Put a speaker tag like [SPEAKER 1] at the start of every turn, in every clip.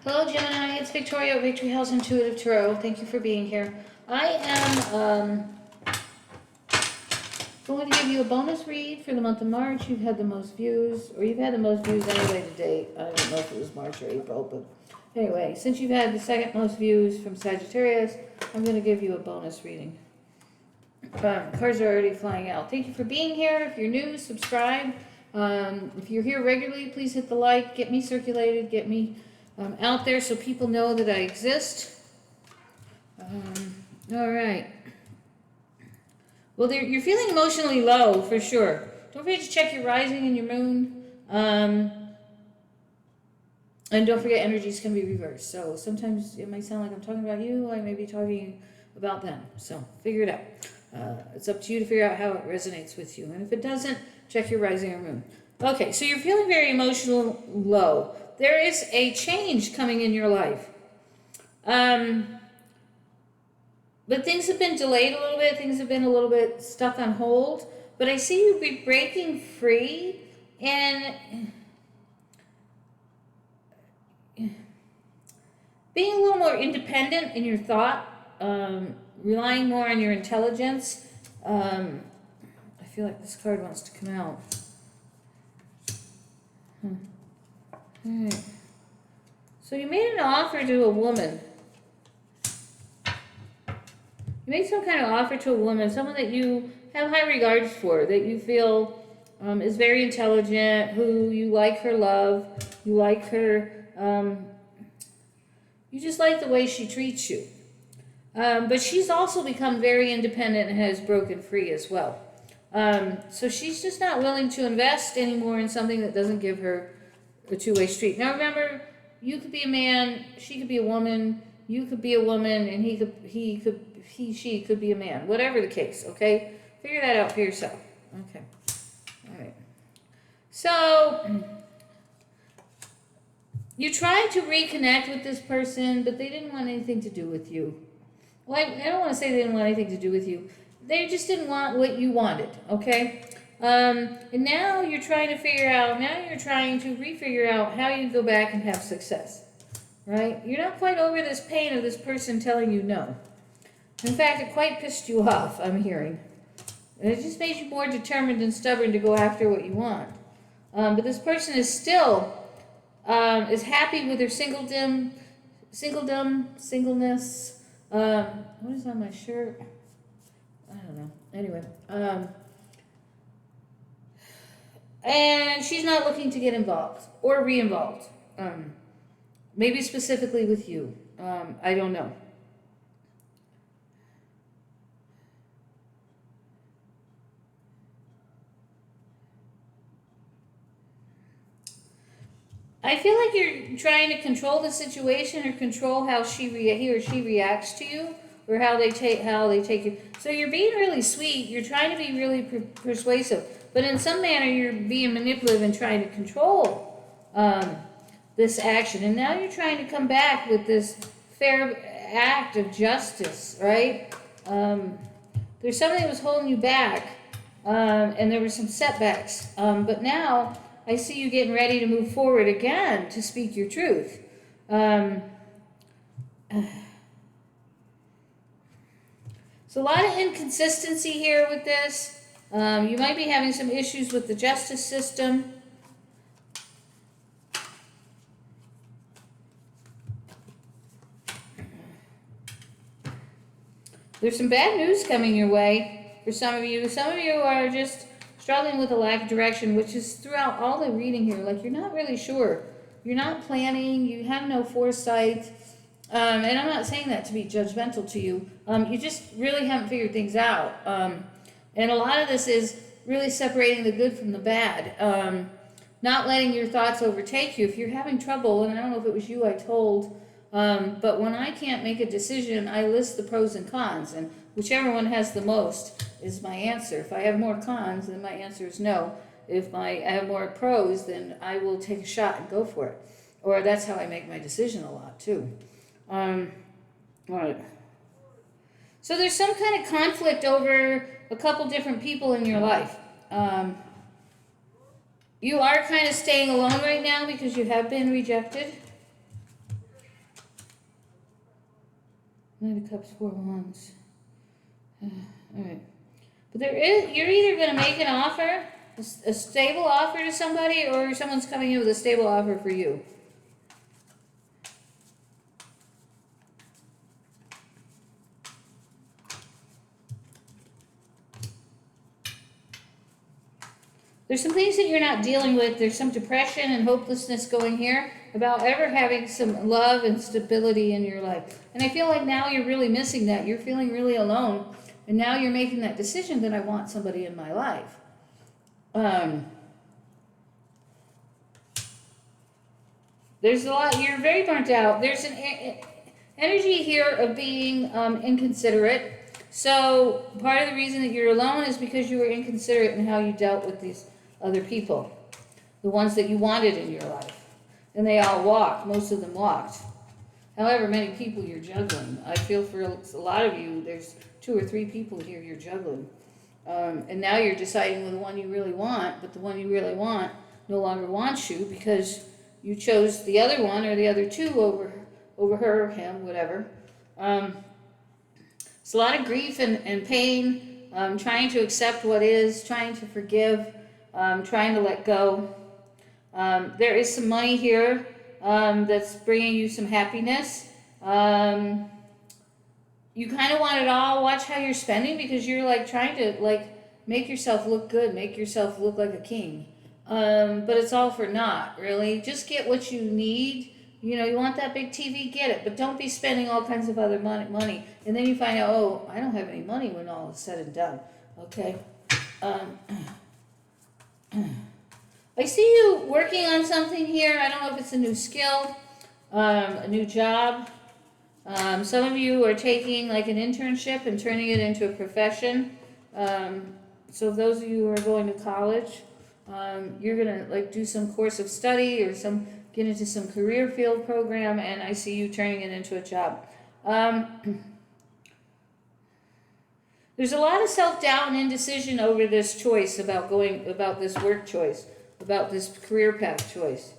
[SPEAKER 1] Hello, Gemini. It's Victoria at Victory House Intuitive Tarot. Thank you for being here. I am going to give you a bonus read for the month of March. You've had the most views, or you've had the most views anyway to date. I don't know if it was March or April, but anyway, since you've had the second most views from Sagittarius, I'm going to give you a bonus reading. Cards are already flying out. Thank you for being here. If you're new, subscribe. If you're here regularly, please hit the like. Get me circulated. Get me out there so people know that I exist. All right. Well, you're feeling emotionally low for sure. Don't forget to check your rising and your moon. And don't forget, energies can be reversed. So sometimes it might sound like I'm talking about you. I may be talking about them. So figure it out. It's up to you to figure out how it resonates with you. And if it doesn't, check your rising or moon. Okay, so you're feeling very emotional low. There is a change coming in your life. But things have been delayed a little bit. Things have been a little bit stuck on hold. But I see you be breaking free and being a little more independent in your thought, relying more on your intelligence. I feel like this card wants to come out. Alright. So you made an offer to a woman. You made some kind of offer to a woman, someone that you have high regards for, that you feel is very intelligent, who you like her love, you like her, you just like the way she treats you. But she's also become very independent and has broken free as well. So she's just not willing to invest anymore in something that doesn't give her a two-way street. Now remember, you could be a man, she could be a woman, you could be a woman, and she could be a man. Whatever the case, okay? Figure that out for yourself. Okay. All right. So you tried to reconnect with this person, but they didn't want anything to do with you. Well, I don't want to say they didn't want anything to do with you. They just didn't want what you wanted, okay? And now you're trying to refigure out how you go back and have success, right? You're not quite over this pain of this person telling you no. In fact, it quite pissed you off, I'm hearing. And it just made you more determined and stubborn to go after what you want. But this person is still is happy with their singleness. What is on my shirt? I don't know. Anyway. And she's not looking to get involved or re-involved. Maybe specifically with you. I don't know. I feel like you're trying to control the situation or control how he or she reacts to you, or how they take you. So you're being really sweet. You're trying to be really persuasive, but in some manner you're being manipulative and trying to control this action. And now you're trying to come back with this fair act of justice, right? There's something that was holding you back, and there were some setbacks. But now I see you getting ready to move forward again to speak your truth. So a lot of inconsistency here with this. You might be having some issues with the justice system. There's some bad news coming your way for some of you. Some of you are just struggling with a lack of direction, which is throughout all the reading here. Like, you're not really sure. You're not planning. You have no foresight. And I'm not saying that to be judgmental to you. You just really haven't figured things out. And a lot of this is really separating the good from the bad. Not letting your thoughts overtake you. If you're having trouble, and I don't know if it was you I told, but when I can't make a decision, I list the pros and cons. And whichever one has the most is my answer. If I have more cons, then my answer is no. If I have more pros, then I will take a shot and go for it. Or that's how I make my decision a lot, too. All right. So there's some kind of conflict over a couple different people in your life. You are kind of staying alone right now because you have been rejected. Knight of Cups, Four of Wands. All right. But you're either going to make an offer, a stable offer to somebody, or someone's coming in with a stable offer for you. There's some things that you're not dealing with. There's some depression and hopelessness going here about ever having some love and stability in your life. And I feel like now you're really missing that. You're feeling really alone. And now you're making that decision that I want somebody in my life. There's a lot. You're very burnt out. There's an energy here of being inconsiderate. So part of the reason that you're alone is because you were inconsiderate in how you dealt with these other people, the ones that you wanted in your life. And they all walked. Most of them walked. However many people you're juggling. I feel for a lot of you, there's 2 or 3 people here you're juggling. And now you're deciding with the one you really want, but the one you really want no longer wants you because you chose the other one or the other 2 over her, him, whatever. It's a lot of grief and pain, trying to accept what is, trying to forgive, trying to let go. There is some money here that's bringing you some happiness. You kind of want it all. Watch how you're spending because you're like trying to like make yourself look good, make yourself look like a king. But it's all for naught, really. Just get what you need. You know, you want that big TV, get it. But don't be spending all kinds of other money. And then you find out, oh, I don't have any money when all is said and done. Okay? I see you working on something here. I don't know if it's a new skill, a new job. Some of you are taking like an internship and turning it into a profession. So those of you who are going to college, you're going to like do some course of study or get into some career field program, and I see you turning it into a job. There's a lot of self-doubt and indecision over this choice about this work choice, about this career path choice.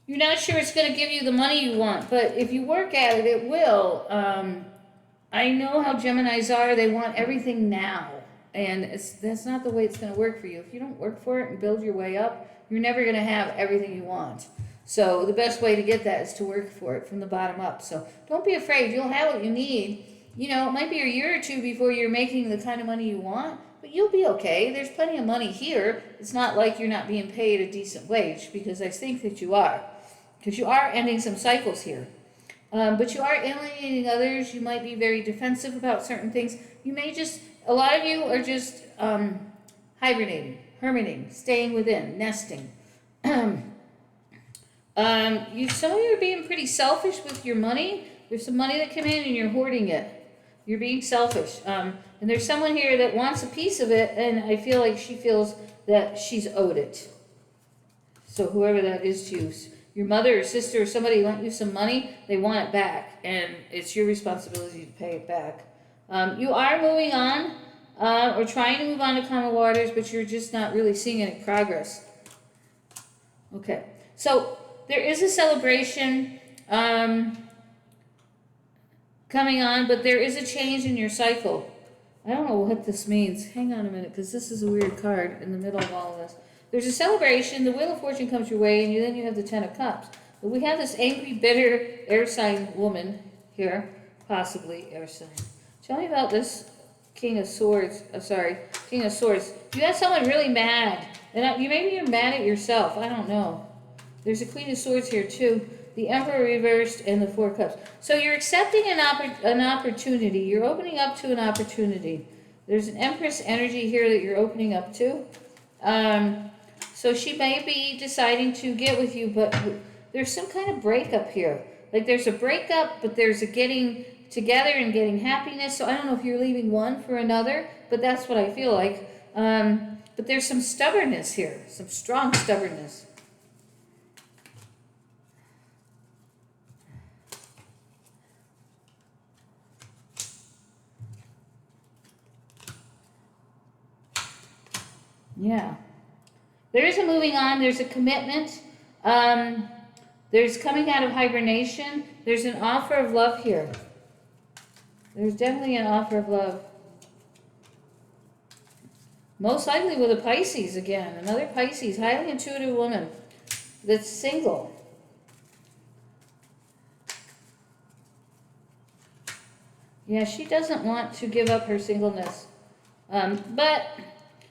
[SPEAKER 1] You're not sure it's going to give you the money you want, but if you work at it, it will. I know how Geminis are. They want everything now, and that's not the way it's going to work for you. If you don't work for it and build your way up, you're never going to have everything you want. So the best way to get that is to work for it from the bottom up. So don't be afraid. You'll have what you need. You know, it might be a year or 2 before you're making the kind of money you want, but you'll be okay. There's plenty of money here. It's not like you're not being paid a decent wage, because I think that you are. Because you are ending some cycles here. But you are alienating others. You might be very defensive about certain things. You may just, a lot of you are just hibernating, hermiting, staying within, nesting. Some of you are being pretty selfish with your money. There's some money that came in and you're hoarding it. You're being selfish. And there's someone here that wants a piece of it, and I feel like she feels that she's owed it. So whoever that is to you, your mother or sister or somebody lent you some money, they want it back, and it's your responsibility to pay it back. You are moving on, or trying to move on to calmer waters, but you're just not really seeing any progress. Okay, so there is a celebration coming on, but there is a change in your cycle. I don't know what this means. Hang on a minute, because this is a weird card in the middle of all of this. There's a celebration, the Wheel of Fortune comes your way, and then you have the Ten of Cups. But we have this angry, bitter air sign woman here, possibly air sign. Tell me about this King of Swords. King of Swords. You have someone really mad, and maybe you're mad at yourself. I don't know. There's a Queen of Swords here too. The Emperor reversed and the Four Cups. So you're accepting an opportunity. You're opening up to an opportunity. There's an Empress energy here that you're opening up to. So she may be deciding to get with you, but there's some kind of breakup here. Like there's a breakup, but there's a getting together and getting happiness. So I don't know if you're leaving one for another, but that's what I feel like. But there's some stubbornness here, some strong stubbornness. Yeah. There is a moving on. There's a commitment. There's coming out of hibernation. There's an offer of love here. There's definitely an offer of love. Most likely with a Pisces again. Another Pisces, highly intuitive woman that's single. Yeah, she doesn't want to give up her singleness. But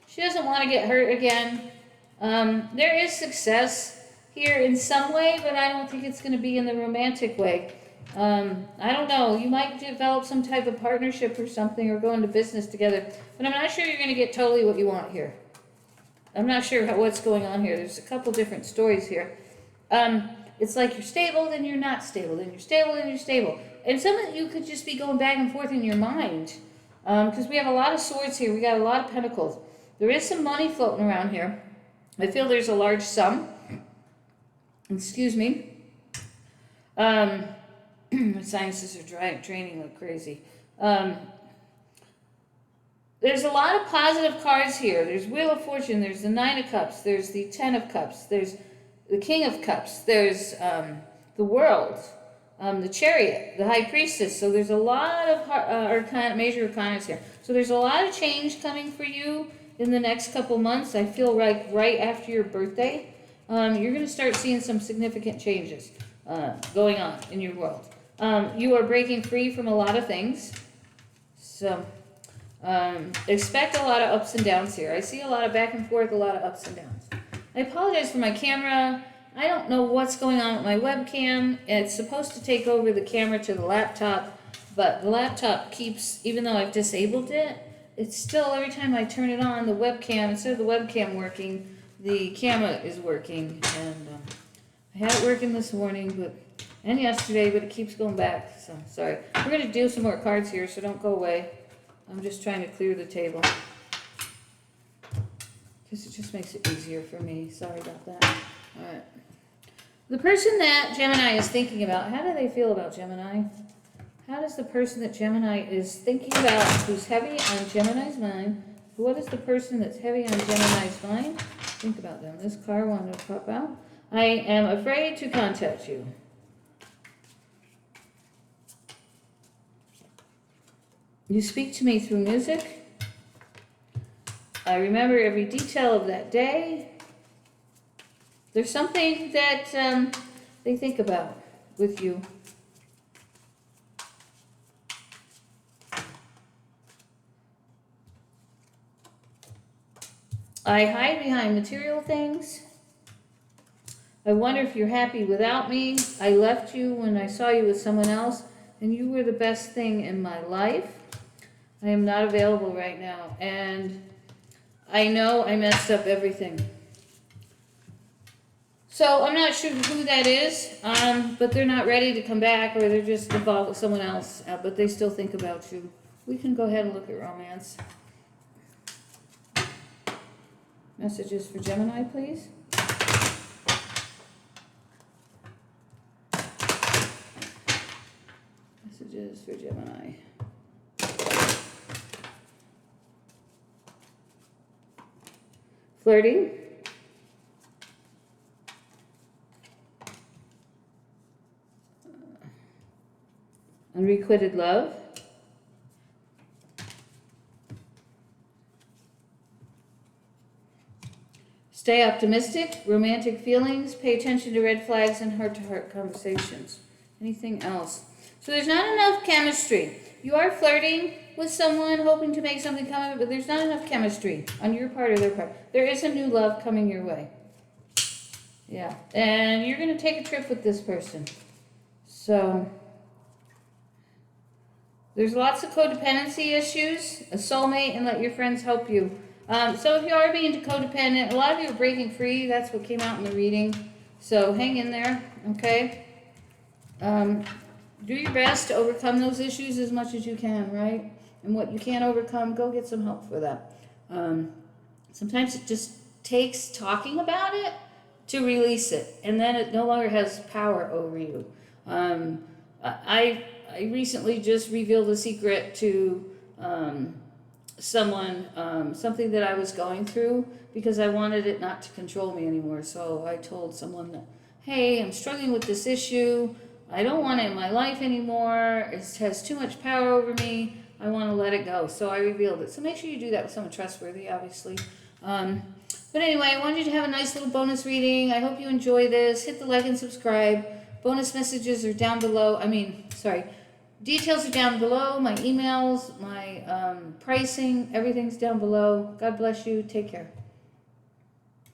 [SPEAKER 1] she doesn't want to get hurt again. There is success here in some way, but I don't think it's going to be in the romantic way. I don't know. You might develop some type of partnership or something, or go into business together. But I'm not sure you're going to get totally what you want here. I'm not sure what's going on here. There's a couple different stories here. It's like you're stable, then you're not stable, then you're stable, then you're stable. And some of you could just be going back and forth in your mind. Because we have a lot of swords here. We got a lot of pentacles. There is some money floating around here. I feel there's a large sum. Excuse me. My sinuses are draining like crazy. There's a lot of positive cards here. There's Wheel of Fortune. There's the Nine of Cups. There's the Ten of Cups. There's the King of Cups. There's the World. The Chariot. The High Priestess. So there's a lot of major arcanas here. So there's a lot of change coming for you in the next couple months. I feel like right after your birthday, you're going to start seeing some significant changes going on in your world. You are breaking free from a lot of things. So expect a lot of ups and downs here. I see a lot of back and forth, a lot of ups and downs. I apologize for my camera. I don't know what's going on with my webcam. It's supposed to take over the camera to the laptop, but the laptop keeps, even though I've disabled it, it's still, every time I turn it on, the webcam, instead of the webcam working, the camera is working. And I had it working this morning and yesterday, but it keeps going back. So, sorry. We're going to do some more cards here, so don't go away. I'm just trying to clear the table, because it just makes it easier for me. Sorry about that. All right. The person that Gemini is thinking about, how do they feel about Gemini? How does the person that Gemini is thinking about, who's heavy on Gemini's mind, what is the person that's heavy on Gemini's mind? Think about them. This card wanted to pop out. I am afraid to contact you. You speak to me through music. I remember every detail of that day. There's something that they think about with you. I hide behind material things. I wonder if you're happy without me. I left you when I saw you with someone else, and you were the best thing in my life. I am not available right now, and I know I messed up everything. So I'm not sure who that is, but they're not ready to come back, or they're just involved with someone else, but they still think about you. We can go ahead and look at romance. Messages for Gemini, please. Messages for Gemini. Flirting. Unrequited love. Stay optimistic. Romantic feelings. Pay attention to red flags and heart-to-heart conversations. Anything else? So there's not enough chemistry. You are flirting with someone, hoping to make something come of it, but there's not enough chemistry on your part or their part. There is a new love coming your way. Yeah. And you're going to take a trip with this person. So there's lots of codependency issues, a soulmate, and let your friends help you. So if you are being codependent, a lot of you are breaking free. That's what came out in the reading. So hang in there, okay? Do your best to overcome those issues as much as you can, right? And what you can't overcome, go get some help for that. Sometimes it just takes talking about it to release it, and then it no longer has power over you. I recently just revealed a secret to someone, something that I was going through, because I wanted it not to control me anymore. So I told someone that, hey, I'm struggling with this issue. I don't want it in my life anymore. It has too much power over me. I want to let it go. So I revealed it. So make sure you do that with someone trustworthy, obviously. But anyway, I wanted you to have a nice little bonus reading. I hope you enjoy this. Hit the like and subscribe. Bonus messages are down below. Details are down below. My emails, my pricing, everything's down below. God bless you. Take care.